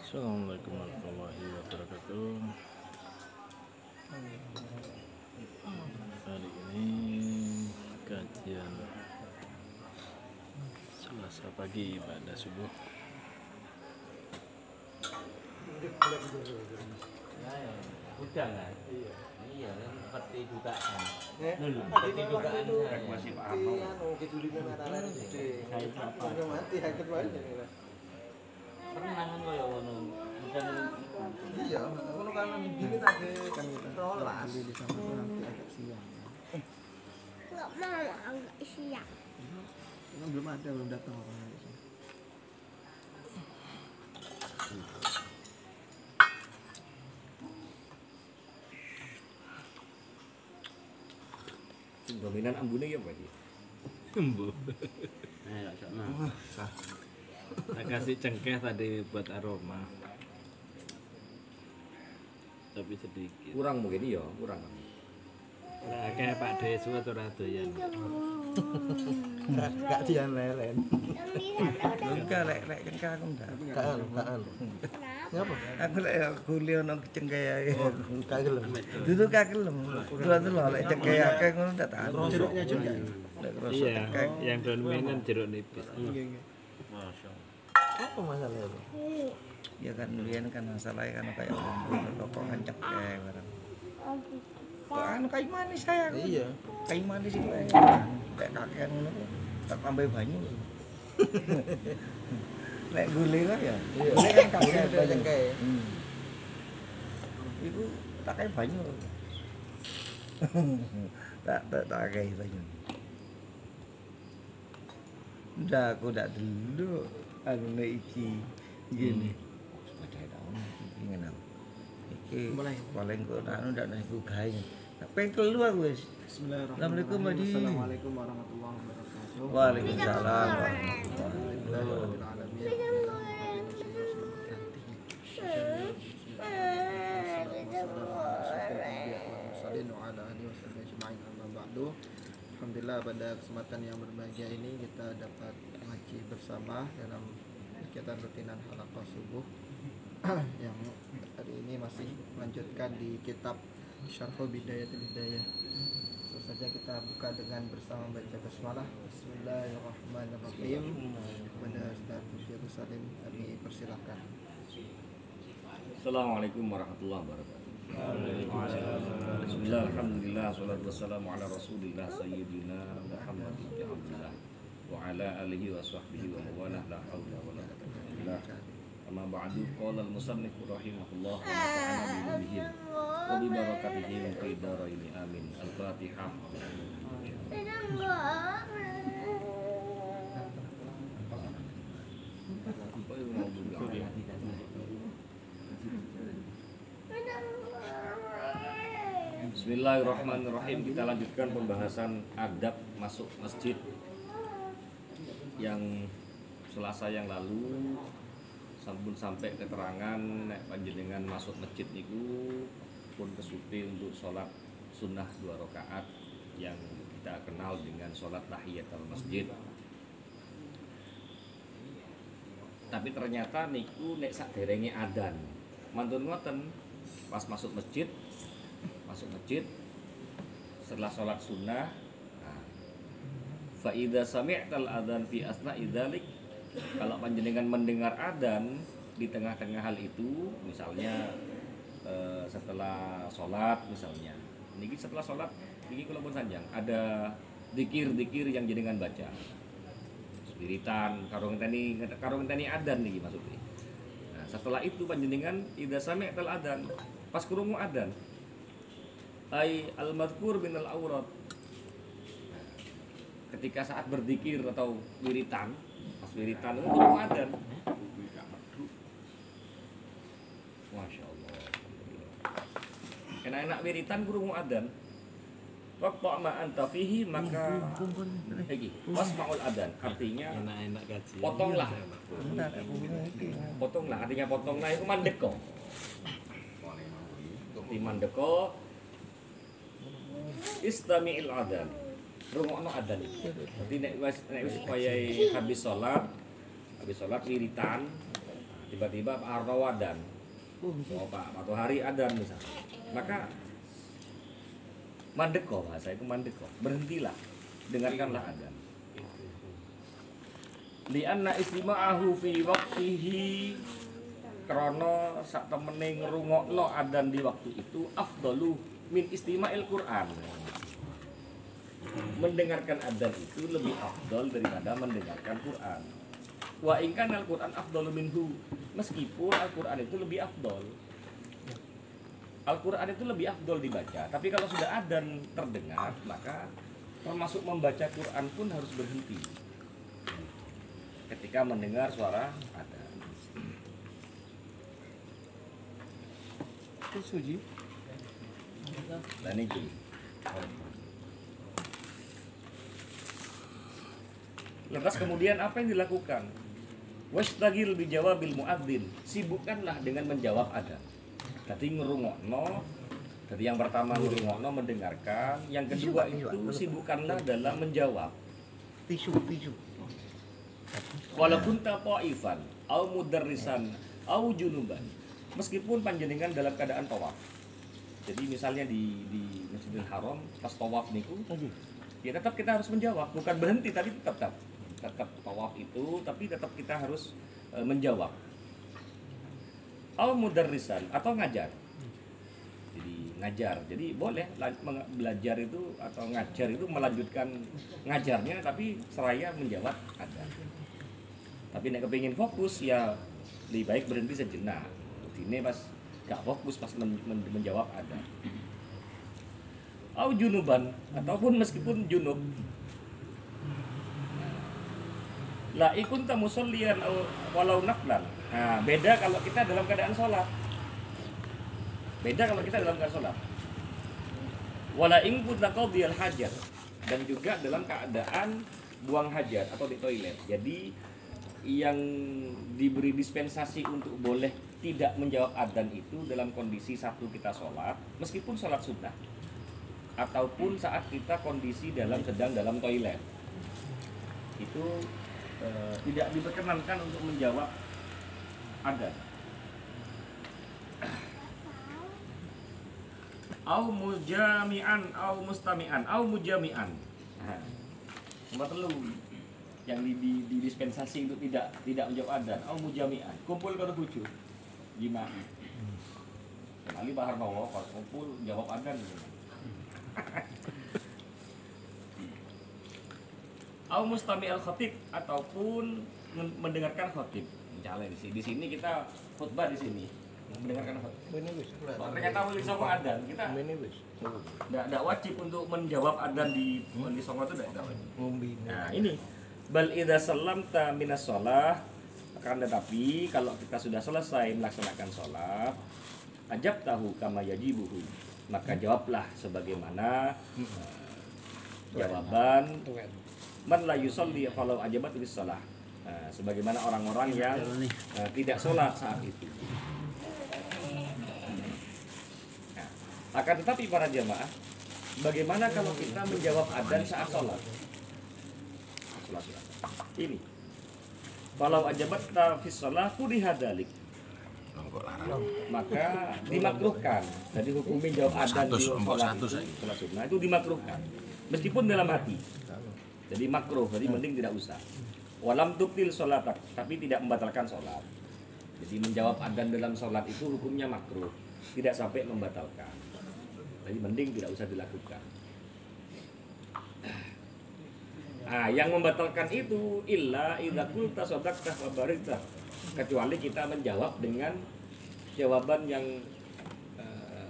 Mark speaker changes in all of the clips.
Speaker 1: Assalamualaikum warahmatullahi wabarakatuh. Hari ini kajian Selasa pagi pada subuh.
Speaker 2: Udah kan? Iya kan seperti dugaan. Seperti dugaan saya.
Speaker 3: Masih paham.
Speaker 2: Pernah kan kaya ngono. Bukan
Speaker 4: Iya, kalau kan gini tadi kan kita rolas.
Speaker 5: Beli di sana tuh nanti agak siang.
Speaker 6: Nggak mau agak siang.
Speaker 5: Emang belum datang orangnya di sini.
Speaker 3: Dominan ambune ya Pak.
Speaker 1: Embu.
Speaker 2: ayo sono.
Speaker 1: Tak kasih cengkeh tadi buat aroma. Tapi sedikit.
Speaker 3: Kurang mungkin ya, kurang.
Speaker 1: Nah, kayak Pak Desu atau doyan.
Speaker 5: Enggak dia lelen.
Speaker 4: Enggak lek kan aku enggak.
Speaker 5: Kaan.
Speaker 4: Ngapa? Aku lek gule ono cengkeh enggak gelem. Dulu gak gelem. Dulu lek cengkeh akeh ngono tak tahan.
Speaker 5: Jeruknya juga.
Speaker 4: Lek rasa
Speaker 1: Iya,
Speaker 4: cengkeh.
Speaker 1: yang dominan jeruk nipis.
Speaker 5: Iya.
Speaker 3: Masya
Speaker 5: Apa masalahnya itu?
Speaker 4: Ya kan lian kan masalahnya kan kayak rokokan cengkeh barang. Kok anu kayu manis saya.
Speaker 5: Iya.
Speaker 4: Kayu manis itu kayak kakean ngono. Tak tambah banyu. Lek gule kok ya.
Speaker 5: Iya.
Speaker 4: Gule kan kakek
Speaker 5: Gule
Speaker 4: banyu.
Speaker 5: cengkeh.
Speaker 4: Iku tak kayak banyu. tak kayak banyu. Udah aku udah dulu anu nek iki gini. Sepeda tahun ingin aku. Iki
Speaker 5: Mulai.
Speaker 4: paling kok anu ndak nek ku gawe. Pengen kelu aku wis. Assalamualaikum, Mbak Di.
Speaker 5: Assalamualaikum warahmatullahi wabarakatuh.
Speaker 4: Waalaikumsalam warahmatullahi wabarakatuh.
Speaker 5: Alhamdulillah pada kesempatan yang berbahagia ini kita dapat mengaji bersama dalam kegiatan rutinan halaqah subuh yang hari ini masih melanjutkan di kitab Syarhul Bidayatul Hidayah. Langsung saja kita buka dengan bersama baca basmalah. Bismillahirrahmanirrahim. Kepada Ustaz Yerusalem kami persilahkan.
Speaker 3: Assalamualaikum warahmatullahi wabarakatuh. Bismillah, alhamdulillah, salatu wassalamu ala rasulillah sayyidina Muhammad bin Abdullah wa ala alihi wa sahbihi wa mawalah la hawla wa la quwwata illa billah. Amma ba'du, qala al-musannif rahimahullah wa nafa'ana bihim wa bi barakatihim fi darain amin. Al-Fatihah. Bismillahirrahmanirrahim. Kita lanjutkan pembahasan adab masuk masjid yang Selasa yang lalu sampun sampai keterangan nek panjenengan masuk masjid niku pun kesupi untuk sholat sunnah 2 rakaat yang kita kenal dengan sholat tahiyatul masjid. Tapi ternyata niku nek saderenge adzan mantun ngoten pas masuk masjid setelah sholat sunnah, fa idza sami'tal adzan fi asna'i dzalik, kalau panjenengan mendengar adzan di tengah-tengah hal itu, misalnya setelah sholat misalnya, niki setelah sholat niki kula pun sanjang ada zikir-zikir yang jenengan baca, spiritan karo ngenteni adzan niki maksudnya. Nah, setelah itu panjenengan idza sami'tal adzan, pas krungu adzan ay al-madhkur minal aurat, ketika saat berzikir atau wiritan, pas wiritan itu kurung adzan. Masya Allah. Enak-enak wiritan kurung adzan. Waqta ma anta fihi, maka iki wasma'ul adzan, artinya
Speaker 1: Enak-enak gaji.
Speaker 3: potonglah artinya potonglah itu mandeko di mandeko istami'il adzan, rungokno adzan. Dadi nek wis wayahe habis salat wiritan tiba-tiba Pak Harto adan, Pak Tohari adan misalnya, maka mandeko, bahasa itu mandeko, berhentilah, dengarkanlah adan. Lianna istima'ahu fi waqtihi, krana sak temene ngrungokno adan di waktu itu afdalu min istima'il Qur'an. Mendengarkan adan itu lebih afdal daripada mendengarkan Quran. Wa in kana al-Qur'an afdalu minhu, meskipun Al-Qur'an itu lebih afdal. Al-Qur'an itu lebih afdal dibaca, tapi kalau sudah adan terdengar, maka termasuk membaca Quran pun harus berhenti ketika mendengar suara adzan. Itu suji. Dan ini. Lantas kemudian apa yang dilakukan? Wastagil bijawabil muadzin, sibukkanlah dengan menjawab adzan. Tadi ngerungokno, jadi yang pertama ngerungokno mendengarkan, yang kedua itu sibukkanlah dalam menjawab.
Speaker 4: Tisu.
Speaker 3: Walaupun ta'ifan, au mudarrisan, au junuban. Meskipun panjenengan dalam keadaan tawaf. Jadi misalnya di Masjidil Haram pas tawaf niku, ya tetap kita harus menjawab, bukan berhenti tapi tetap tawaf itu, tapi tetap kita harus menjawab. Au mudarrisan atau ngajar. Jadi ngajar. Jadi boleh belajar itu atau ngajar itu melanjutkan ngajarnya tapi seraya menjawab adzan. Tapi nek kepengin fokus ya lebih baik berhenti sejenak. Ini pas gak fokus pas menjawab adzan. Au junuban ataupun meskipun junub. La ikun tamusallian walau naflan. Nah, beda kalau kita dalam keadaan sholat. Wala in kunta qadiyal hajat, dan juga dalam keadaan buang hajat atau di toilet. Jadi yang diberi dispensasi untuk boleh tidak menjawab adzan itu dalam kondisi satu kita sholat, meskipun sholat sunnah, ataupun saat kita kondisi sedang dalam toilet. Itu tidak diperkenankan untuk menjawab adzan. Au mujami'an, au mustami'an, au mujami'an. Nah, nomor 3 yang di dispensasi untuk tidak menjawab adzan, au mujami'an, kumpul karo bojo. Gimana? Kali Pak Harno pas kumpul jawab adzan. Au mustami'al khatib, ataupun mendengarkan khatib. Misalnya di sini kita khutbah di sini. Mendengarkan khatib. Ternyata wali songo adzan, kita enggak wajib untuk menjawab adzan di wali songo itu enggak wajib. Nah, ini bal idza sallamta minas shalah, akan tetapi kalau kita sudah selesai melaksanakan sholat, ajab tahu kama yajibuhu, maka jawablah sebagaimana jawaban man la yusalli falau ajabat bis shalah, sebagaimana orang-orang yang tidak sholat saat itu. Nah, akan tetapi para jamaah, bagaimana kalau kita menjawab adzan saat sholat? Ini falau ajabat fis shalah kurihadalik, maka dimakruhkan. Jadi hukumnya jawab adzan di sholat sunnah itu dimakruhkan, meskipun dalam hati. Jadi makruh, jadi mending tidak usah. Walam tubtil sholatak, tapi tidak membatalkan sholat. Jadi menjawab adzan dalam sholat itu hukumnya makruh, tidak sampai membatalkan. Jadi mending tidak usah dilakukan. Nah, yang membatalkan itu illa idza qulta sadaqta wa barakta, kecuali kita menjawab dengan jawaban yang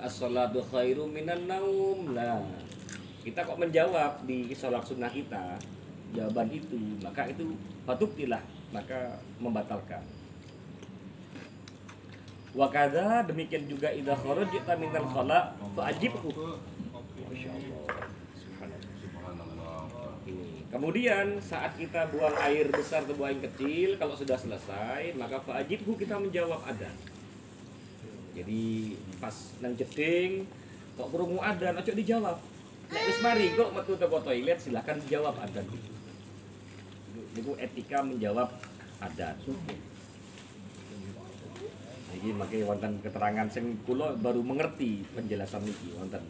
Speaker 3: as-salatu khairu minan naum. Nah, kita kok menjawab di sholat sunnah kita jawaban itu, maka itu fatubtilah, maka membatalkan. Wa kadza, demikian juga idza kharajta minal khala fa'ajibhu. Masyaallah. Kemudian saat kita buang air besar atau buang air kecil, kalau sudah selesai, maka fa'ajibhu, kita menjawab adzan. Jadi pas nang jeding kok krungu adzan, ojo dijawab. Nek wis mari kok metu teko toilet, silakan dijawab adzan. Itu etika menjawab adzan. Iki mangke wonten keterangan sing kula baru mengerti penjelasan niki wonten.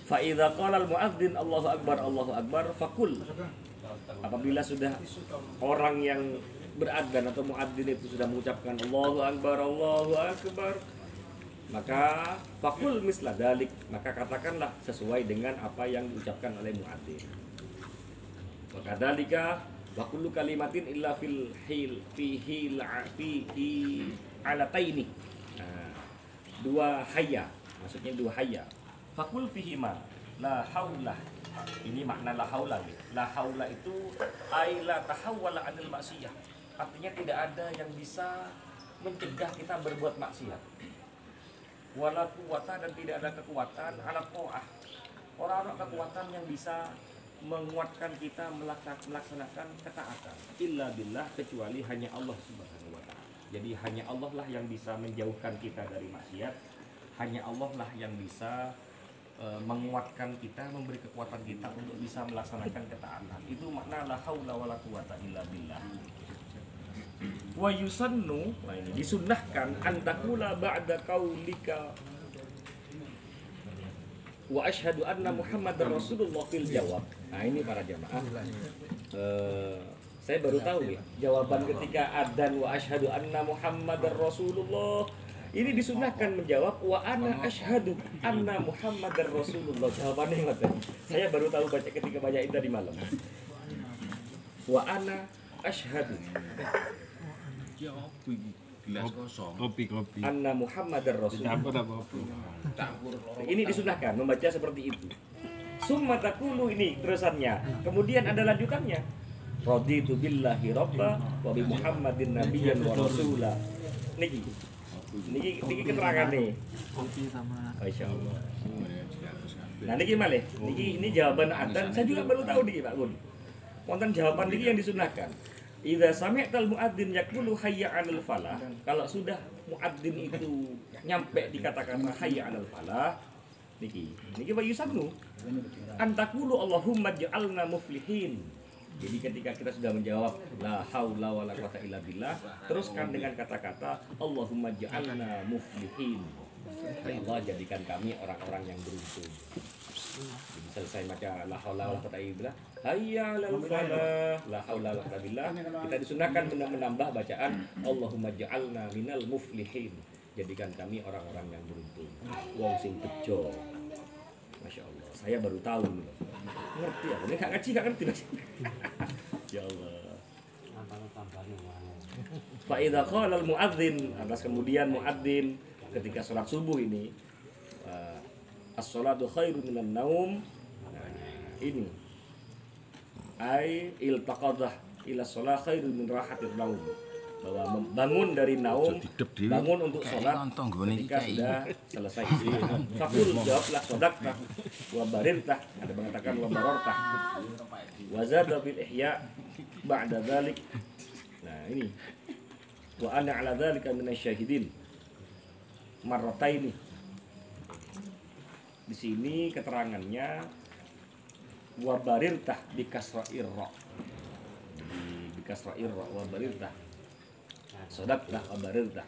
Speaker 3: Fa idza qala al muadzin Allahu akbar fakul. Apabila sudah orang yang beradzan atau muadzin itu sudah mengucapkan Allahu akbar, maka fakul misla dalik, maka katakanlah sesuai dengan apa yang diucapkan oleh muadzin. Maka dalika wa kullu kalimatin illa fil hil fihi alataini. Nah, dua hayya, maksudnya dua hayya. Fakul fihi ma la haula. Ini makna la haula. La haula itu ai la tahawwala anil maksiyah. Artinya tidak ada yang bisa mencegah kita berbuat maksiat. Wala quwata, dan tidak ada kekuatan ala ta'ah. Orang-orang kekuatan yang bisa menguatkan kita melaksanakan ketaatan. Illa billah, kecuali hanya Allah Subhanahu wa taala. Jadi hanya Allah lah yang bisa menjauhkan kita dari maksiat. Hanya Allah lah yang bisa menguatkan kita, memberi kekuatan kita untuk bisa melaksanakan ketaatan. Itu makna la haula wala quwata illa billah. Wa yusannu, nah ini disunnahkan antakula ba'da qaulika wa asyhadu anna Muhammadar Rasulullah fil jawab. Nah ini para jamaah, saya baru tahu ya jawaban ketika adzan wa asyhadu anna Muhammadar Rasulullah. Ini disunahkan menjawab wa ana asyhadu anna Muhammadar Rasulullah. Jawabannya ngoten. Saya baru tahu baca ketika baca itu tadi malam. Wa ana asyhadu
Speaker 1: Gelas kosong. Kopi.
Speaker 3: anna Muhammadar Rasulullah.
Speaker 1: Campur apa?
Speaker 3: Ini disunahkan membaca seperti itu. Summa taqulu, ini terusannya. Kemudian ada lanjutannya. Raditu billahi rabba wa bi Muhammadin nabiyyan wa rasula. Niki keterangan nih. Masyaallah. Nah niki malih. Ini jawaban adzan. Saya juga baru tahu niki Pak Gun. Wonten jawaban niki yang disunahkan. Idza sami'tal muadzin yaqulu hayya 'alal falah. Kalau sudah muadzin itu nyampe di kata-kata hayya 'alal falah, niki wa yusannu antakulu Allahumma ja'alna muflihin. Jadi ketika kita sudah menjawab la haula wala quwata illa billah, teruskan dengan kata-kata Allahumma ja'alna muflihin. Ya Allah, jadikan kami orang-orang yang beruntung. Jadi selesai baca la haula wala quwata illa billah, hayya 'alal falah, la haula wala quwata billah, kita disunahkan menambah bacaan Allahumma ja'alna minal muflihin. Jadikan kami orang-orang yang beruntung. Wong sing bejo. Masya Allah, saya baru tahu. Ngerti ya? Ini gak ngaji, gak ngerti. Ya Allah. Fa idza qala al muadzin, atas kemudian muadzin ketika sholat subuh ini, as-sholatu khairu minan naum. Ini ai iltaqadah ila sholat khairu min rahatir naum. Bahwa bangun dari naum, bangun untuk sholat ketika sudah selesai. Fakul, jawablah sodakta wa barirtah, ada mengatakan wa barortah wa zada bil ihya ba'da dhalik. Nah ini wa ana ala dhalika minasyahidin marrataini. Di sini keterangannya wa barirtah bi kasra'ir ra, bi kasra'ir ra wa barirtah sadaqtah wa barirtah.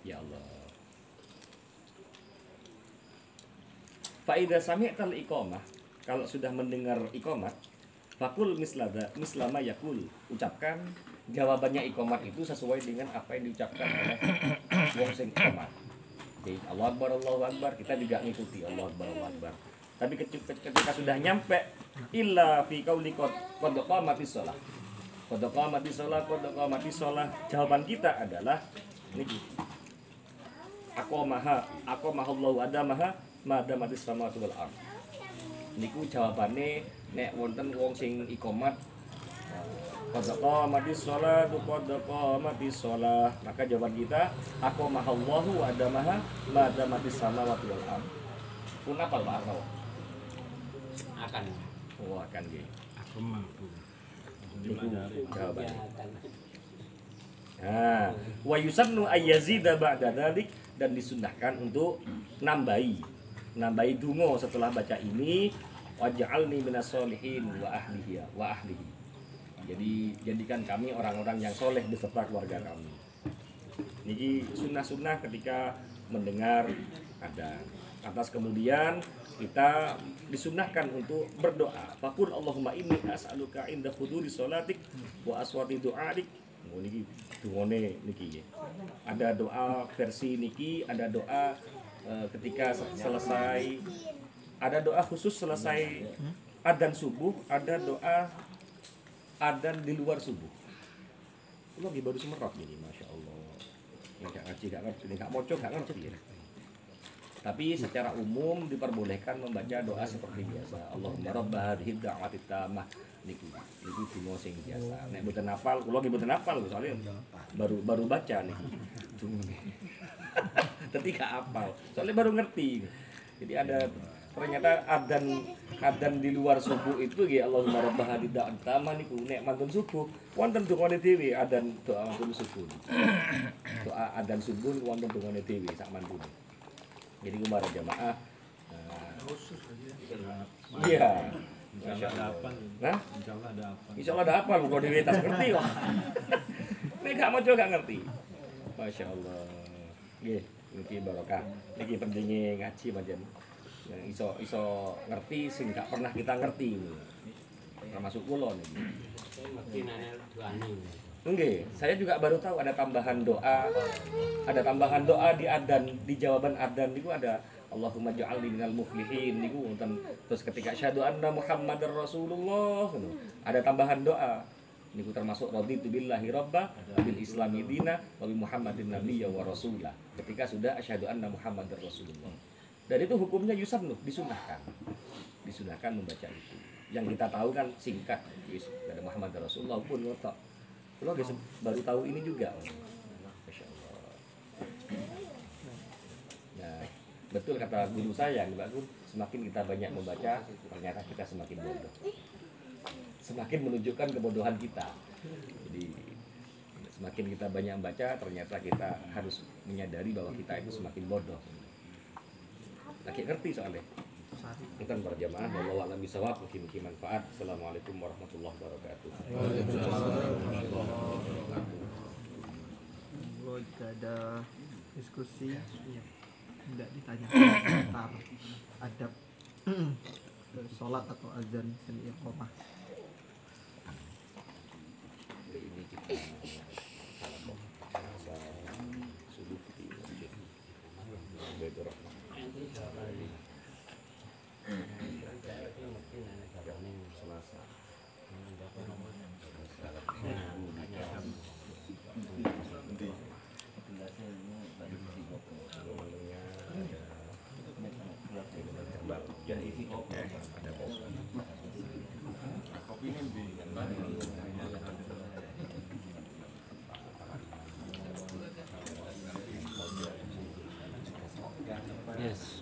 Speaker 3: Ya Allah. Fa idza sami'tal iqamah, kalau sudah mendengar iqamat, fakul mislama yakul, ucapkan jawabannya iqamat itu sesuai dengan apa yang diucapkan oleh wong sing iqamat. Jadi Allahu Akbar, kita juga ngikuti Allahu Akbar. Tapi ketika sudah nyampe illa fi qauli qad qamatis shalah. Qad qamatis shalah, jawaban kita adalah niki. Aqamahallahu adamaha madamatis samawati wal ardh. Niku jawabane nek wonten wong sing iqamat qad qamatis shalah, maka jawaban kita aqamahallahu adamaha madamatis samawati wal ardh. Pun apa Pak Arno?
Speaker 2: Akan.
Speaker 3: Oh, akan nggih.
Speaker 1: Aku mampu.
Speaker 3: Niku jawabannya. Nah, wa yusannu ayyazida ba'da dzalik, dan disunnahkan untuk nambahi donga setelah baca ini, waj'alni minas solihin wa ahlihi. Jadi jadikan kami orang-orang yang soleh beserta keluarga kami. Niki sunnah-sunnah ketika mendengar ada. Atas kemudian kita disunnahkan untuk berdoa. Faqul Allahumma inni as'aluka inda huduri sholatik wa aswati du'adik. Oh niki dungone niki. Ada doa versi niki, ada doa ketika selesai, ada doa khusus selesai adzan subuh, ada doa adzan di luar subuh. Itu lagi baru semerot gini, masya Allah. Nggak ngaji, nggak ngerti, nggak moco, nggak ngerti ya. Tapi secara umum diperbolehkan membaca doa seperti biasa. Allahumma rabba hadhihi da'wati tammah niku donga sing biasa. Nek mboten hafal, kula nggih mboten hafal soalnya baru baca niki. Tapi gak hafal. Soalnya baru ngerti. Jadi ada ternyata adzan di luar subuh itu nggih Allahumma rabba hadhihi da'wati tammah niku nek mantun subuh wonten dongane dhewe adzan doa mantun subuh. Doa adzan subuh wonten dongane dhewe sak mantune. Jadi para jamaah iya
Speaker 1: Insya Allah ada apa?
Speaker 3: Nah?
Speaker 1: Insya Allah ada apa?
Speaker 3: Insya Allah ada apa lu kalau di tas ngerti kok. Nek gak mau gak ngerti. Masya Allah. Nggih, niki barokah. Niki pentingnya ngaji pancen. Yang iso ngerti sing gak pernah kita ngerti. Termasuk kula niki.
Speaker 2: Mesti nanya doane.
Speaker 3: Nggih, saya juga baru tahu ada tambahan doa. Ada tambahan doa di adzan, di jawaban adzan niku ada Allahumma ja'alni minal muflihin niku wonten. Terus ketika asyhadu anna Muhammadar Rasulullah ada tambahan doa. Niku termasuk raditu billahi rabba bil islami dina wa bi Muhammadin nabiyya wa rasulah. Ketika sudah asyhadu anna Muhammadar Rasulullah. Dan itu hukumnya yusan loh, disunahkan. Disunahkan membaca itu. Yang kita tahu kan singkat, wis dari Muhammad Rasulullah pun ngotok. Kalau baru tahu ini juga. Masya Allah. Nah, betul kata guru saya, Mbak Guru, semakin kita banyak membaca, ternyata kita semakin bodoh. Semakin menunjukkan kebodohan kita. Jadi semakin kita banyak membaca, ternyata kita harus menyadari bahwa kita itu semakin bodoh. Lagi ngerti soalnya. Kita berjamaah, wallahu a'lam bishawab, mungkin manfaat. Assalamualaikum warahmatullahi wabarakatuh.
Speaker 5: Jika ada diskusi tidak ditanya seputar adab sholat atau azan dan iqamah.
Speaker 3: Ini kita subuh di masjid Baitur Rahmah. Selasa.
Speaker 1: Yes.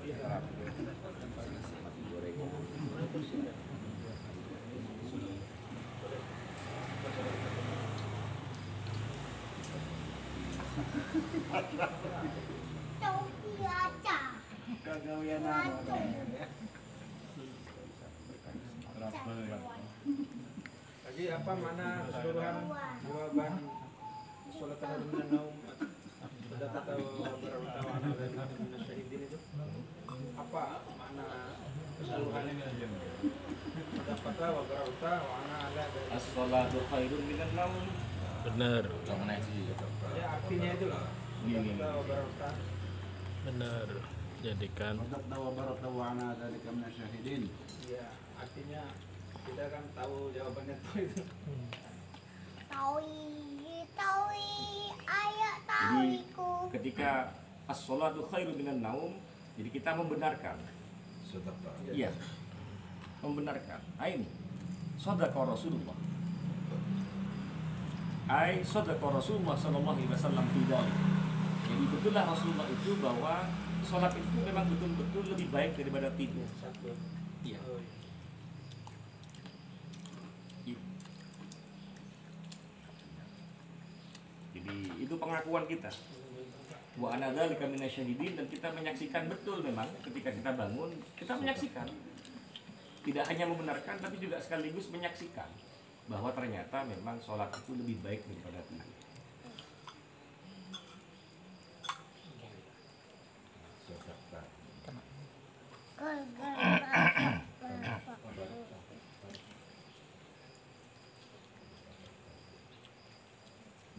Speaker 6: Topi aja.
Speaker 7: Lagi apa mana keseluruhan jawaban sholat tahajud dan naum ada kata bertawan dari Syahidin itu apa mana keseluruhannya ada kata wabarauta wana ada dari
Speaker 3: As-sholatu khairun minan naum.
Speaker 1: Benar.
Speaker 7: ya artinya itu lah kata wabarauta
Speaker 1: Benar. Jadikan
Speaker 7: ya artinya kita kan tahu jawabannya tuh itu
Speaker 6: Tawi, ayo tawiku.
Speaker 3: Ketika as-sholatu khairu minan naum, jadi kita membenarkan. Iya. Membenarkan. Ain. Shadaqa Rasulullah. Ai shadaqa Rasulullah sallallahu alaihi wasallam fi dzalik. Jadi betullah Rasulullah itu bahwa sholat itu memang betul-betul lebih baik daripada tidur.
Speaker 7: satu.
Speaker 3: Iya.
Speaker 7: Oh,
Speaker 3: Jadi itu pengakuan kita. Wa ana dzalika minasyahidin, dan kita menyaksikan betul memang ketika kita bangun, kita menyaksikan. Tidak hanya membenarkan tapi juga sekaligus menyaksikan bahwa ternyata memang sholat itu lebih baik daripada tidur.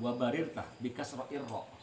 Speaker 3: Wa barirtah bikasro'ir ro'.